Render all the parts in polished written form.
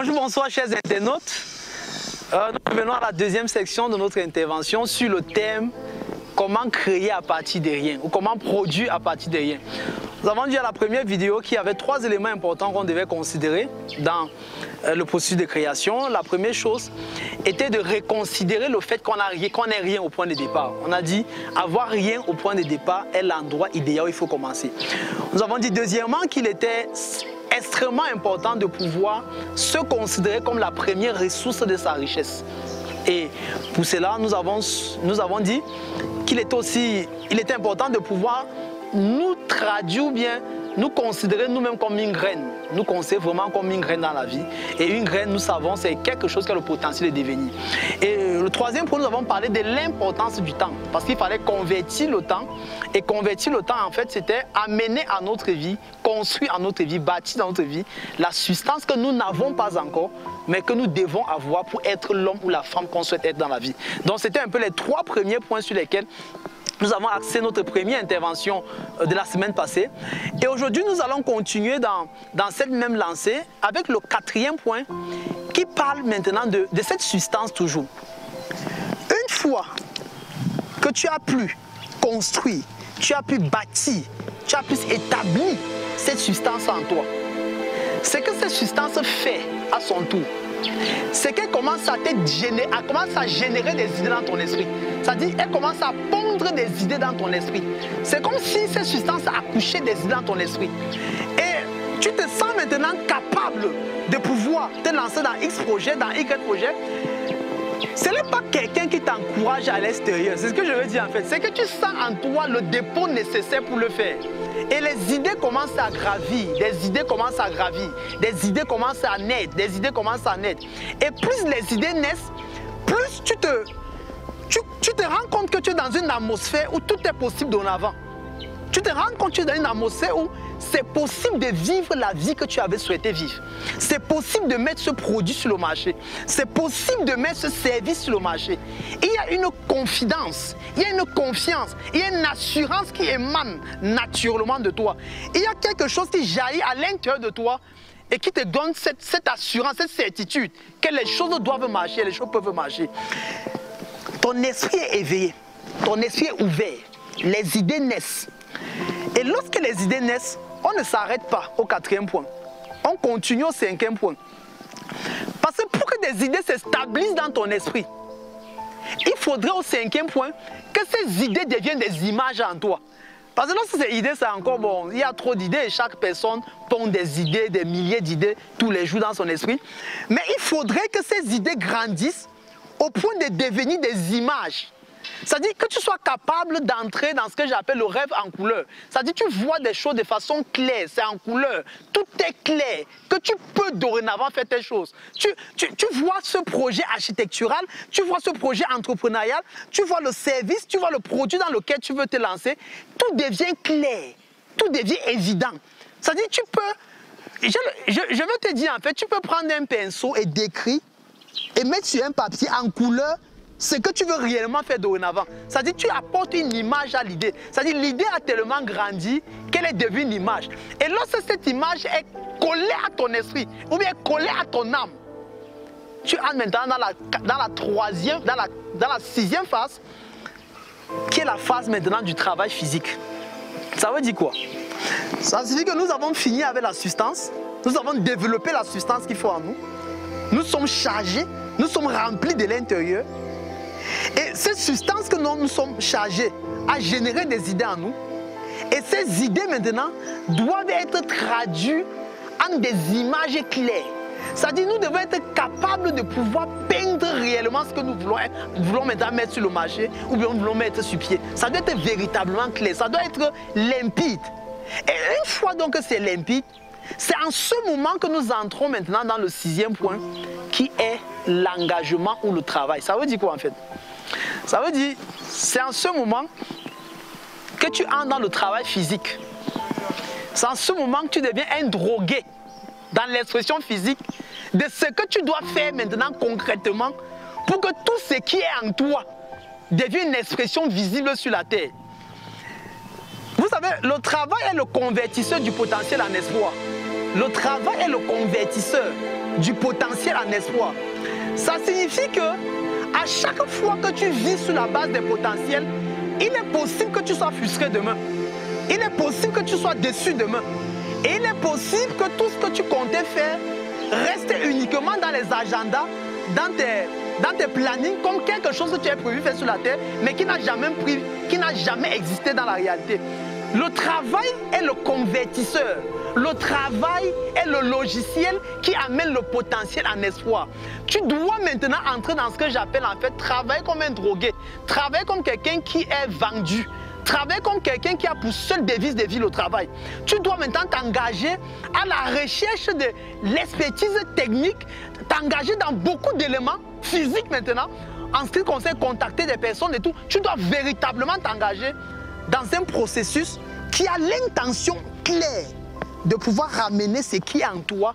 Bonjour, bonsoir chers internautes. Nous revenons à la deuxième section de notre intervention sur le thème comment créer à partir de rien ou comment produire à partir de rien. Nous avons dit à la première vidéo qu'il y avait 3 éléments importants qu'on devait considérer dans le processus de création. La première chose était de reconsidérer le fait qu'on n'ait rien au point de départ. On a dit avoir rien au point de départ est l'endroit idéal où il faut commencer. Nous avons dit deuxièmement qu'il était extrêmement important de pouvoir se considérer comme la première ressource de sa richesse. Et pour cela, nous avons dit qu'il était important de pouvoir nous traduire ou bien nous considérer nous-mêmes comme une graine. Nous considérer vraiment comme une graine dans la vie. Et une graine, nous savons, c'est quelque chose qui a le potentiel de devenir. Et le troisième point, nous avons parlé de l'importance du temps. Parce qu'il fallait convertir le temps. Et convertir le temps, en fait, c'était amener à notre vie, construire à notre vie, bâtir dans notre vie la substance que nous n'avons pas encore, mais que nous devons avoir pour être l'homme ou la femme qu'on souhaite être dans la vie. Donc, c'était un peu les 3 premiers points sur lesquels nous avons axé notre première intervention de la semaine passée. Et aujourd'hui, nous allons continuer dans cette même lancée avec le 4e point qui parle maintenant de cette substance toujours. Une fois que tu as pu construire, tu as pu bâtir, tu as pu établir cette substance en toi, ce que cette substance fait à son tour, c'est qu'elle commence à générer des idées dans ton esprit. C'est-à-dire qu'elle commence à pondre des idées dans ton esprit. C'est comme si cette substance accouchait des idées dans ton esprit. Et tu te sens maintenant capable de pouvoir te lancer dans X projet, dans Y projet. Ce n'est pas quelqu'un qui t'encourage à l'extérieur. C'est ce que je veux dire en fait. C'est que tu sens en toi le dépôt nécessaire pour le faire. Et les idées commencent à gravir, des idées commencent à gravir, des idées commencent à naître, des idées commencent à naître. Et plus les idées naissent, plus tu te rends compte que tu es dans une atmosphère où tout est possible dorénavant. Tu te rends compte que tu es dans une atmosphère où c'est possible de vivre la vie que tu avais souhaité vivre. C'est possible de mettre ce produit sur le marché. C'est possible de mettre ce service sur le marché. Il y a une confidence, il y a une confiance, il y a une assurance qui émane naturellement de toi. Il y a quelque chose qui jaillit à l'intérieur de toi et qui te donne cette assurance, cette certitude que les choses doivent marcher, les choses peuvent marcher. Ton esprit est éveillé, ton esprit est ouvert, les idées naissent. Et lorsque les idées naissent, on ne s'arrête pas au 4e point. On continue au 5e point. Parce que pour que des idées s'établissent dans ton esprit, il faudrait au 5e point que ces idées deviennent des images en toi. Parce que lorsque ces idées, c'est encore bon, il y a trop d'idées et chaque personne pond des idées, des milliers d'idées tous les jours dans son esprit. Mais il faudrait que ces idées grandissent au point de devenir des images. C'est-à-dire que tu sois capable d'entrer dans ce que j'appelle le rêve en couleur. C'est-à-dire que tu vois des choses de façon claire, c'est en couleur. Tout est clair, que tu peux dorénavant faire tes choses. Tu vois ce projet architectural, tu vois ce projet entrepreneurial, tu vois le service, tu vois le produit dans lequel tu veux te lancer. Tout devient clair, tout devient évident. C'est-à-dire que tu peux, je veux te dire en fait, tu peux prendre un pinceau et décrire et mettre sur un papier en couleur ce que tu veux réellement faire dorénavant. C'est-à-dire que tu apportes une image à l'idée. C'est-à-dire que l'idée a tellement grandi qu'elle est devenue une image. Et lorsque cette image est collée à ton esprit, ou bien collée à ton âme, tu entres maintenant dans la 6e phase, qui est la phase maintenant du travail physique. Ça veut dire quoi? Ça signifie que nous avons fini avec la substance, nous avons développé la substance qu'il faut en nous, nous sommes chargés, nous sommes remplis de l'intérieur. Et cette substance que nous sommes chargés à générer des idées en nous. Et ces idées maintenant doivent être traduites en des images claires. C'est-à-dire nous devons être capables de pouvoir peindre réellement ce que nous voulons maintenant mettre sur le marché ou bien nous voulons mettre sur pied. Ça doit être véritablement clair, ça doit être limpide. Et une fois donc que c'est limpide, c'est en ce moment que nous entrons maintenant dans le 6e point qui est l'engagement ou le travail. Ça veut dire quoi en fait? Ça veut dire, c'est en ce moment que tu entres dans le travail physique. C'est en ce moment que tu deviens un drogué dans l'expression physique de ce que tu dois faire maintenant concrètement pour que tout ce qui est en toi devienne une expression visible sur la terre. Vous savez, le travail est le convertisseur du potentiel en espoir. le travail est le convertisseur du potentiel en espoir. Ça signifie que à chaque fois que tu vis sur la base des potentiels, il est possible que tu sois frustré demain. Il est possible que tu sois déçu demain. Et il est possible que tout ce que tu comptais faire reste uniquement dans les agendas, dans tes plannings, comme quelque chose que tu as prévu faire sur la terre, mais qui n'a jamais existé dans la réalité. Le travail est le convertisseur. Le travail est le logiciel qui amène le potentiel en espoir. Tu dois maintenant entrer dans ce que j'appelle en fait travailler comme un drogué, travailler comme quelqu'un qui est vendu, travailler comme quelqu'un qui a pour seule devise de vie le travail. Tu dois maintenant t'engager à la recherche de l'expertise technique, t'engager dans beaucoup d'éléments physiques maintenant, en ce qui concerne contacter des personnes et tout. Tu dois véritablement t'engager dans un processus qui a l'intention claire de pouvoir ramener ce qui est en toi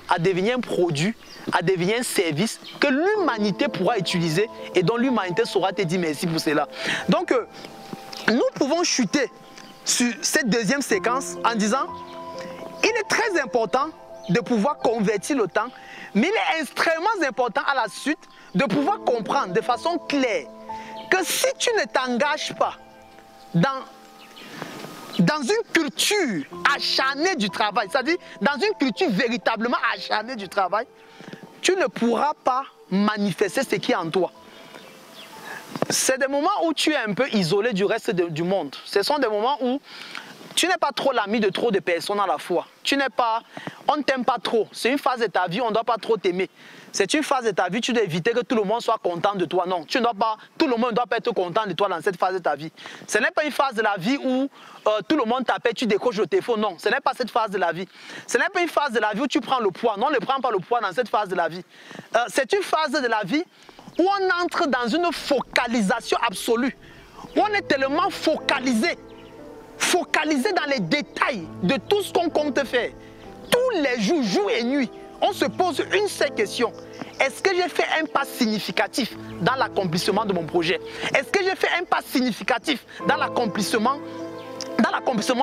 à devenir un produit, à devenir un service que l'humanité pourra utiliser et dont l'humanité saura te dire merci pour cela. Donc, nous pouvons chuter sur cette deuxième séquence en disant il est très important de pouvoir convertir le temps, mais il est extrêmement important à la suite de pouvoir comprendre de façon claire que si tu ne t'engages pas dans une culture acharnée du travail, c'est-à-dire dans une culture véritablement acharnée du travail, tu ne pourras pas manifester ce qui est en toi. C'est des moments où tu es un peu isolé du reste du monde. Ce sont des moments où tu n'es pas trop l'ami de trop de personnes à la fois. On ne t'aime pas trop. C'est une phase de ta vie, on ne doit pas trop t'aimer. C'est une phase de ta vie, tu dois éviter que tout le monde soit content de toi. Non, tout le monde ne doit pas être content de toi dans cette phase de ta vie. Ce n'est pas une phase de la vie où tout le monde t'appelle, tu décroches le téléphone. Non, ce n'est pas cette phase de la vie. Ce n'est pas une phase de la vie où tu prends le poids. Non, ne prends pas le poids dans cette phase de la vie. C'est une phase de la vie où on entre dans une focalisation absolue. Où on est tellement focalisé dans les détails de tout ce qu'on compte faire. Tous les jours, jour et nuit, on se pose une seule question. Est-ce que j'ai fait un pas significatif dans l'accomplissement de mon projet? Est-ce que j'ai fait un pas significatif dans l'accomplissement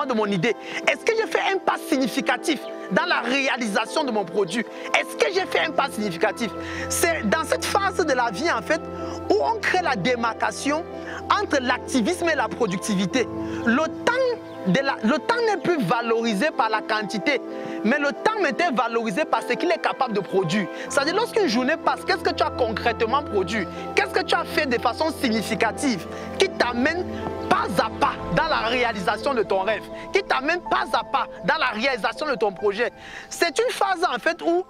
de mon idée? Est-ce que j'ai fait un pas significatif dans la réalisation de mon produit? Est-ce que j'ai fait un pas significatif? C'est dans cette phase de la vie, en fait, où on crée la démarcation entre l'activisme et la productivité. Le temps n'est plus valorisé par la quantité, mais le temps est valorisé par ce qu'il est capable de produire. C'est-à-dire, lorsqu'une journée passe, qu'est-ce que tu as concrètement produit? Qu'est-ce que tu as fait de façon significative qui t'amène pas à pas dans la réalisation de ton rêve, qui t'amène pas à pas dans la réalisation de ton projet? C'est une phase en fait où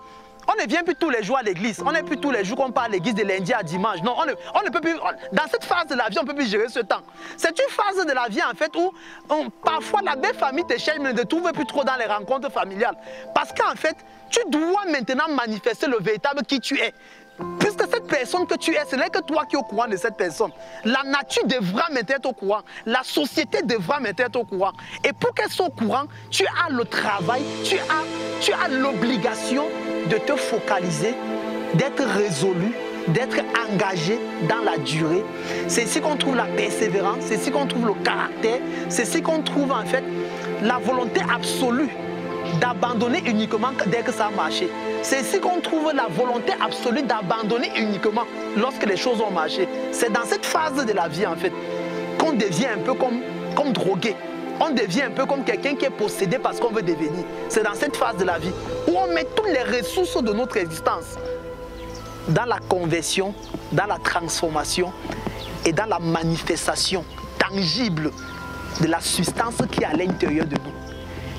on ne vient plus tous les jours à l'église. On n'est plus tous les jours qu'on part à l'église de lundi à dimanche. Non, on ne peut plus. Dans cette phase de la vie, on ne peut plus gérer ce temps. C'est une phase de la vie en fait où parfois la belle famille te cherche, mais ne te trouve plus trop dans les rencontres familiales. Parce qu'en fait, tu dois maintenant manifester le véritable qui tu es. Puisque cette personne que tu es, ce n'est que toi qui es au courant de cette personne. La nature devra maintenant être au courant. La société devra maintenant être au courant. Et pour qu'elle soit au courant, tu as le travail, tu as l'obligation de te focaliser, d'être résolu, d'être engagé dans la durée. C'est ici qu'on trouve la persévérance, c'est ici qu'on trouve le caractère, c'est ici qu'on trouve en fait la volonté absolue d'abandonner uniquement dès que ça a marché. C'est ici qu'on trouve la volonté absolue d'abandonner uniquement lorsque les choses ont marché. C'est dans cette phase de la vie en fait qu'on devient un peu comme drogué. On devient un peu comme quelqu'un qui est possédé parce qu'on veut devenir. C'est dans cette phase de la vie où on met toutes les ressources de notre existence dans la conversion, dans la transformation et dans la manifestation tangible de la substance qui est à l'intérieur de nous.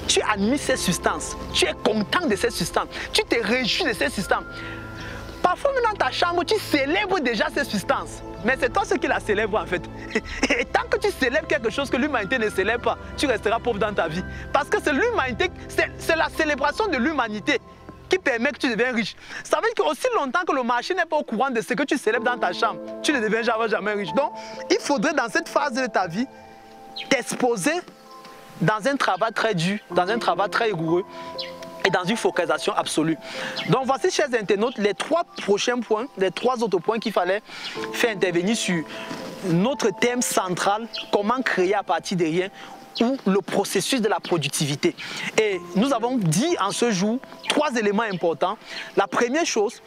Tu admires ces substances, tu es content de ces substances, tu te réjouis de ces substances. Parfois, même dans ta chambre, tu célèbres déjà ces substances. Mais c'est toi ce qui la célèbre en fait. Et tant que tu célèbres quelque chose que l'humanité ne célèbre pas, tu resteras pauvre dans ta vie. Parce que c'est l'humanité, c'est la célébration de l'humanité qui permet que tu deviens riche. Ça veut dire qu'aussi longtemps que le marché n'est pas au courant de ce que tu célèbres dans ta chambre, tu ne deviens jamais riche. Donc, il faudrait dans cette phase de ta vie t'exposer dans un travail très dur, dans un travail très rigoureux et dans une focalisation absolue. Donc voici, chers internautes, les trois prochains points, les trois autres points qu'il fallait faire intervenir sur notre thème central, comment créer à partir de rien, ou le processus de la productivité. Et nous avons dit en ce jour 3 éléments importants. La première chose,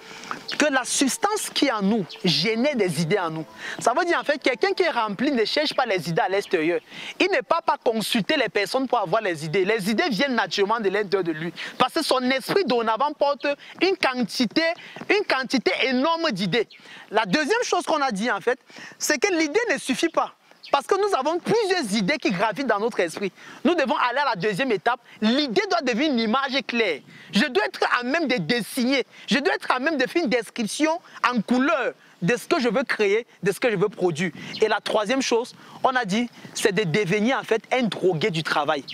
que la substance qui est en nous génère des idées en nous. Ça veut dire en fait quelqu'un qui est rempli ne cherche pas les idées à l'extérieur. Il n'est pas consulter les personnes pour avoir les idées. Les idées viennent naturellement de l'intérieur de lui. Parce que son esprit dorénavant porte une quantité énorme d'idées. La deuxième chose qu'on a dit en fait, c'est que l'idée ne suffit pas. Parce que nous avons plusieurs idées qui gravitent dans notre esprit. Nous devons aller à la deuxième étape. L'idée doit devenir une image claire. Je dois être à même de dessiner. Je dois être à même de faire une description en couleur de ce que je veux créer, de ce que je veux produire. Et la troisième chose, on a dit, c'est de devenir en fait un drogué du travail.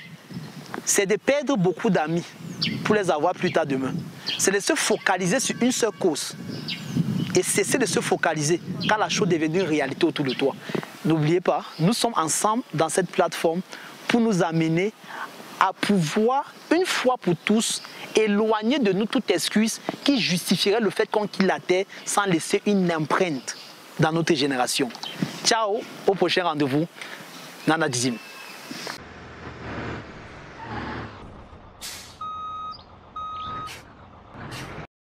C'est de perdre beaucoup d'amis pour les avoir plus tard demain. C'est de se focaliser sur une seule cause. Et cesser de se focaliser quand la chose devient une réalité autour de toi. N'oubliez pas, nous sommes ensemble dans cette plateforme pour nous amener à pouvoir, une fois pour tous, éloigner de nous toute excuse qui justifierait le fait qu'on quitte la terre sans laisser une empreinte dans notre génération. Ciao, au prochain rendez-vous. Nana Dizim.